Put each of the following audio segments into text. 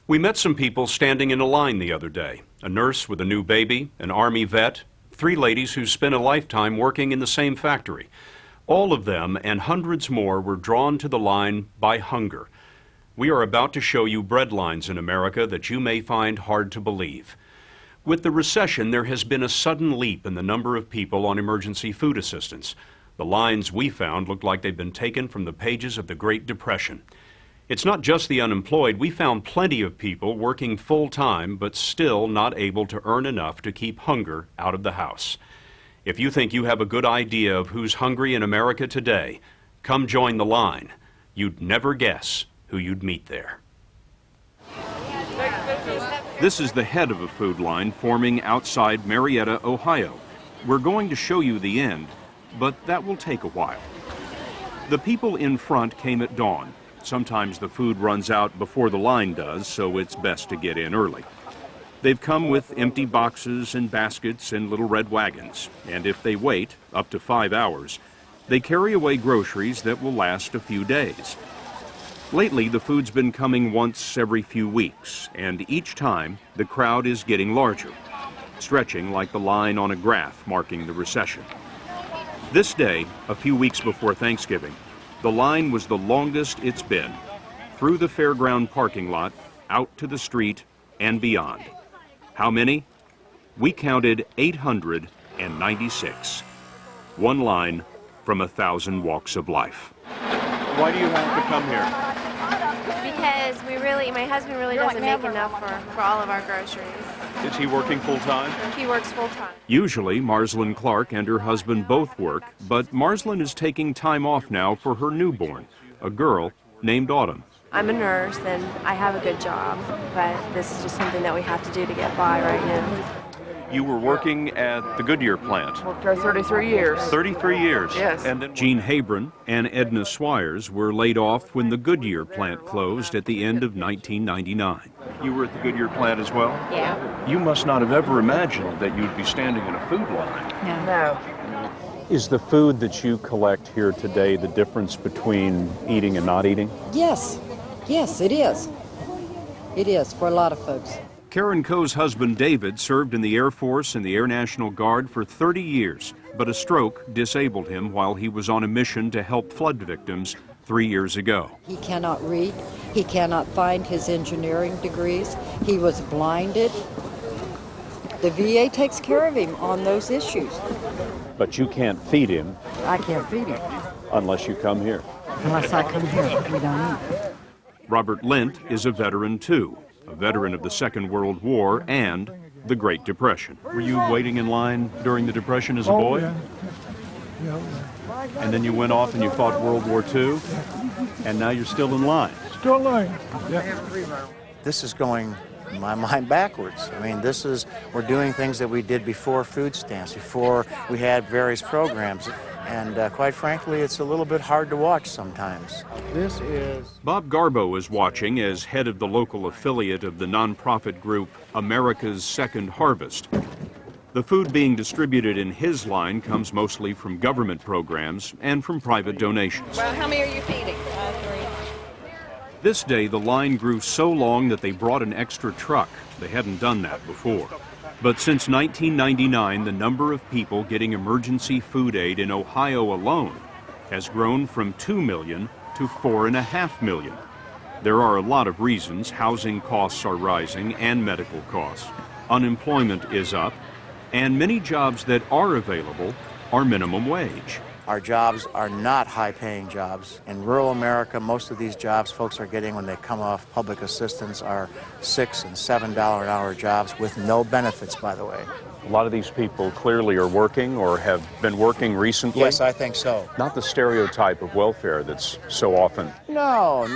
We met some people standing in a line the other day. A nurse with a new baby, an Army vet, 3 ladies who spent a lifetime working in the same factory. All of them and hundreds more were drawn to the line by hunger. We are about to show you bread lines in America that you may find hard to believe. With the recession, there has been a sudden leap in the number of people on emergency food assistance. The lines we found looked like they'd been taken from the pages of the Great Depression. It's not just the unemployed. We found plenty of people working full-time but still not able to earn enough to keep hunger out of the house. If you think you have a good idea of who's hungry in America today, come join the line. You'd never guess who you'd meet there. This is the head of a food line forming outside Marietta, Ohio. We're going to show you the end, but that will take a while. The people in front came at dawn. Sometimes the food runs out before the line does, so it's best to get in early. They've come with empty boxes and baskets and little red wagons, and if they wait up to 5 hours, they carry away groceries that will last a few days. Lately, the food's been coming once every few weeks, and each time the crowd is getting larger, stretching like the line on a graph marking the recession. This day, a few weeks before Thanksgiving, the line was the longest it's been, through the fairground parking lot, out to the street, and beyond. How many? We counted 896. One line from 1,000 walks of life. Why do you have to come here? Because my husband really doesn't make enough for all of our groceries. Is he working full-time? He works full-time. Usually, Marslyn Clark and her husband both work, but Marslyn is taking time off now for her newborn, a girl named Autumn. I'm a nurse and I have a good job, but this is just something that we have to do to get by right now. You were working at the Goodyear plant. Worked there 33 years. 33 years? Yes. And then Jean Habron and Edna Swires were laid off when the Goodyear plant closed at the end of 1999. You were at the Goodyear plant as well? Yeah. You must not have ever imagined that you'd be standing in a food line. No. Is the food that you collect here today the difference between eating and not eating? Yes. Yes, it is. It is for a lot of folks. Karen Coe's husband, David, served in the Air Force and the Air National Guard for 30 years, but a stroke disabled him while he was on a mission to help flood victims 3 years ago. He cannot read. He cannot find his engineering degrees. He was blinded. The VA takes care of him on those issues. But you can't feed him I can't feed him unless you come here. unless I come here. We don't eat. Robert Lint is a veteran too, a veteran of the Second World War and the Great Depression. Were you waiting in line during the Depression as a boy? Yeah. And then you went off and you fought World War II, and now you're still in line. Still lying. Yeah. This is going, in my mind, backwards. I mean, we're doing things that we did before food stamps, before we had various programs. And quite frankly, it's a little bit hard to watch sometimes. This is Bob Garbo is watching as head of the local affiliate of the nonprofit group America's Second Harvest. The food being distributed in his line comes mostly from government programs and from private donations. Well, how many are you feeding? 3. This day, the line grew so long that they brought an extra truck. They hadn't done that before. But since 1999, the number of people getting emergency food aid in Ohio alone has grown from 2 million to 4.5 million. There are a lot of reasons. Housing costs are rising and medical costs. Unemployment is up, and many jobs that are available are minimum wage. Our jobs are not high-paying jobs. In rural America, most of these jobs folks are getting when they come off public assistance are $6 and $7 an hour jobs with no benefits, by the way. A lot of these people clearly are working or have been working recently. Yes, I think so. Not the stereotype of welfare that's so often. No.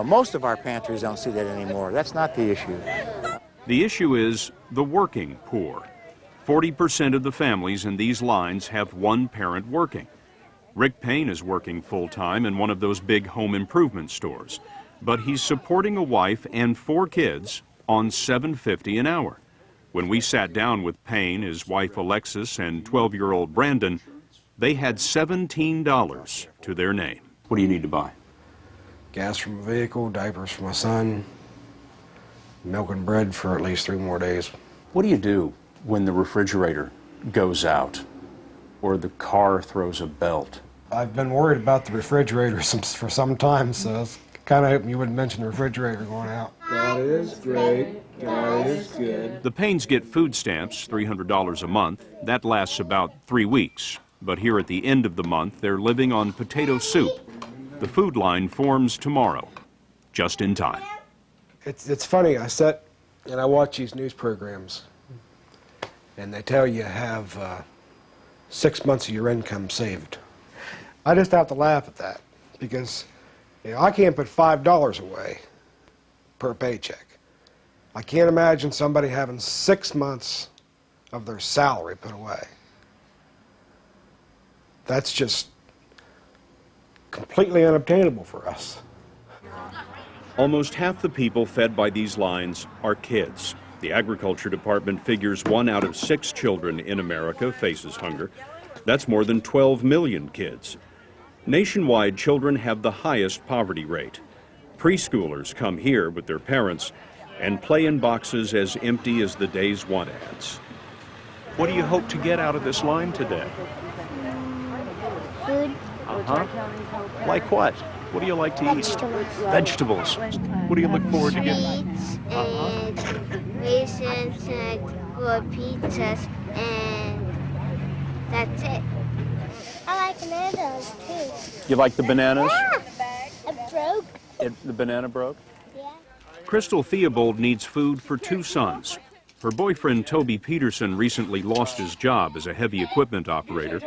Most of our pantries don't see that anymore. That's not the issue. The issue is the working poor. 40% of the families in these lines have one parent working. Rick Payne is working full-time in one of those big home improvement stores, but he's supporting a wife and 4 kids on $7.50 an hour. When we sat down with Payne, his wife Alexis, and 12-year-old Brandon, they had $17 to their name. What do you need to buy? Gas from a vehicle, diapers for my son, milk and bread for at least 3 more days. What do you do when the refrigerator goes out or the car throws a belt? I've been worried about the refrigerator for some time, so I was kind of hoping you wouldn't mention the refrigerator going out. God is great. God is good. The Paynes get food stamps, $300 a month. That lasts about 3 weeks. But here at the end of the month, they're living on potato soup. The food line forms tomorrow, just in time. It's funny, I sit and I watch these news programs, and they tell you have 6 months of your income saved. I just have to laugh at that, because I can't put $5 away per paycheck. I can't imagine somebody having 6 months of their salary put away. That's just completely unobtainable for us. Almost half the people fed by these lines are kids. The Agriculture Department figures 1 out of 6 children in America faces hunger. That's more than 12 million kids. Nationwide, children have the highest poverty rate. Preschoolers come here with their parents and play in boxes as empty as the day's want ads. What do you hope to get out of this line today? Food. Like what? What do you like to eat? Vegetables. What do you look forward to getting? And raisins and good pizzas, and that's it. I like bananas too. You like the bananas? Yeah. It broke. The banana broke? Yeah. Crystal Theobald needs food for 2 sons. Her boyfriend, Toby Peterson, recently lost his job as a heavy equipment operator.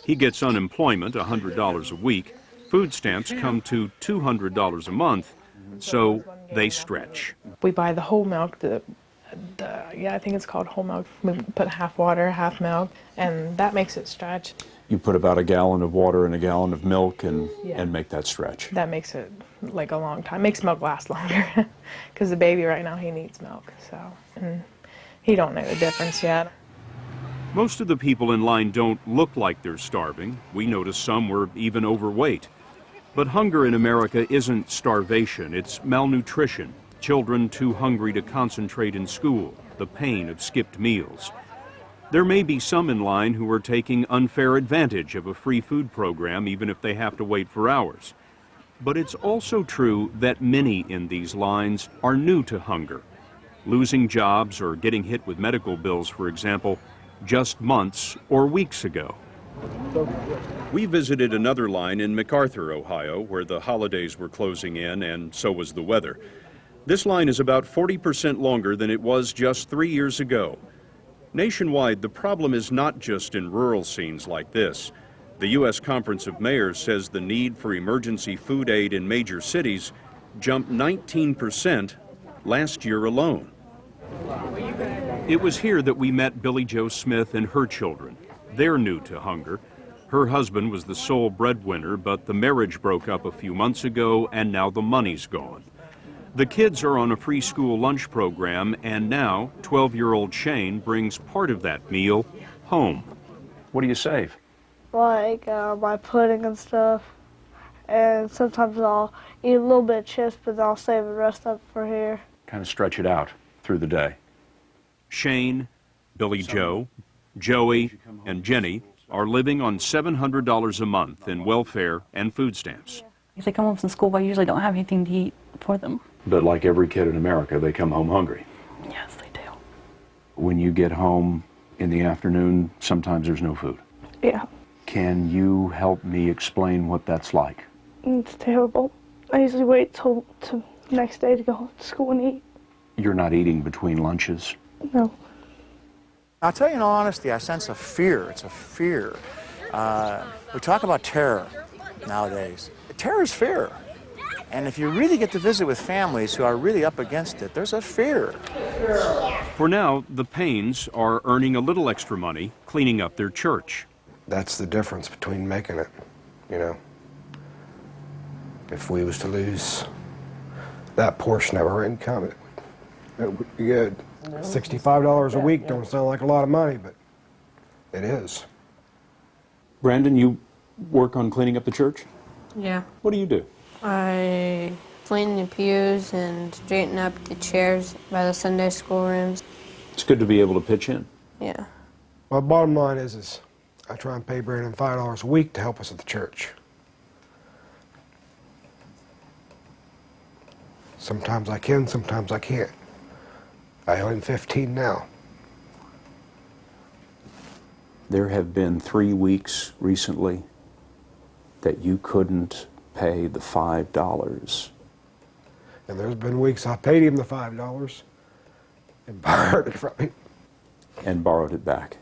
He gets unemployment, $100 a week. Food stamps come to $200 a month, so they stretch. We buy the whole milk, I think it's called whole milk. We put half water, half milk, and that makes it stretch. You put about a gallon of water and a gallon of milk and make that stretch. That makes it like a long time. Makes milk last longer, because the baby right now, he needs milk, so, and he don't know the difference yet. Most of the people in line don't look like they're starving. We noticed some were even overweight. But hunger in America isn't starvation, it's malnutrition. Children too hungry to concentrate in school, the pain of skipped meals. There may be some in line who are taking unfair advantage of a free food program, even if they have to wait for hours. But it's also true that many in these lines are new to hunger. Losing jobs or getting hit with medical bills, for example, just months or weeks ago. We visited another line in MacArthur, Ohio, where the holidays were closing in and so was the weather. This line is about 40% longer than it was just 3 years ago. Nationwide, the problem is not just in rural scenes like this. The U.S. Conference of Mayors says the need for emergency food aid in major cities jumped 19% last year alone. It was here that we met Billy Jo Smith and her children. They're new to hunger. Her husband was the sole breadwinner, but the marriage broke up a few months ago and now the money's gone. The kids are on a free school lunch program, and now 12-year-old Shane brings part of that meal home. What do you save? Like my pudding and stuff, and sometimes I'll eat a little bit of chips, but then I'll save the rest up for here. Kind of stretch it out through the day. Shane, Billy Jo, Joey, and Jenny are living on $700 a month in welfare and food stamps. If they come home from school, I usually don't have anything to eat for them. But like every kid in America, they come home hungry. Yes, they do. When you get home in the afternoon, sometimes there's no food. Yeah, Can you help me explain what that's like? it's terrible. I usually wait till the next day to go to school and eat. You're not eating between lunches? No. I'll tell you in all honesty, I sense a fear. It's a fear. We talk about terror nowadays. Terror is fear. And if you really get to visit with families who are really up against it, there's a fear. For now, the Paynes are earning a little extra money cleaning up their church. That's the difference between making it, you know. If we was to lose that portion of our income, it would be good. $65 a week don't sound like a lot of money, but it is. Brandon, you work on cleaning up the church? Yeah. What do you do? I Cleaning the pews and straightening up the chairs by the Sunday school rooms. It's good to be able to pitch in. Yeah. My bottom line is I try and pay Brandon $5 a week to help us at the church. Sometimes I can, sometimes I can't. I owe him 15 now. There have been 3 weeks recently that you couldn't pay the $5. And there's been weeks I paid him the $5 and borrowed it from him. And borrowed it back.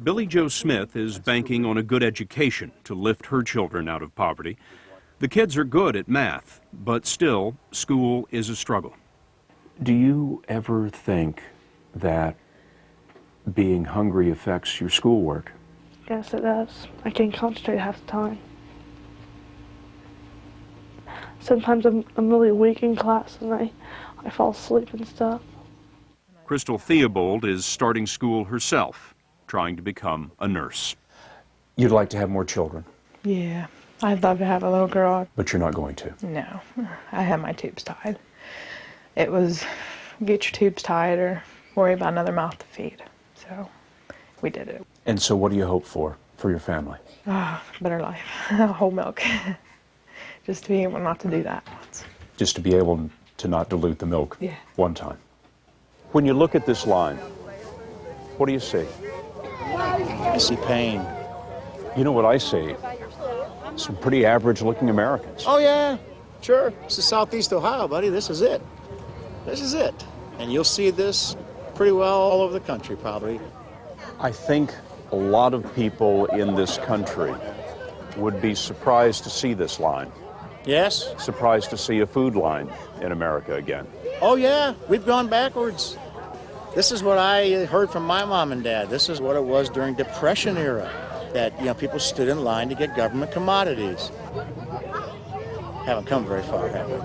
Billy Joe Smith is banking on a good education to lift her children out of poverty. The kids are good at math, but still, school is a struggle. Do you ever think that being hungry affects your schoolwork? Yes, it does. I can't concentrate half the time. Sometimes I'm really weak in class and I fall asleep and stuff. Crystal Theobald is starting school herself, trying to become a nurse. You'd like to have more children, Yeah, I'd love to have a little girl. but you're not going to. No, I had my tubes tied. It was get your tubes tied or worry about another mouth to feed. So we did it. And so what do you hope for your family? Better life, whole milk. Just to be able not to do that once. Just to be able to not dilute the milk Yeah. one time. When you look at this line, what do you see? I see pain. You know what I see? Some pretty average-looking Americans. Oh, yeah, sure. This is Southeast Ohio, buddy. This is it. This is it. And you'll see this pretty well all over the country, probably. I think a lot of people in this country would be surprised to see this line. Yes? Surprised to see a food line in America again. Oh, yeah. We've gone backwards. This is what I heard from my mom and dad. This is what it was during Depression era, that, people stood in line to get government commodities. Haven't come very far, have we?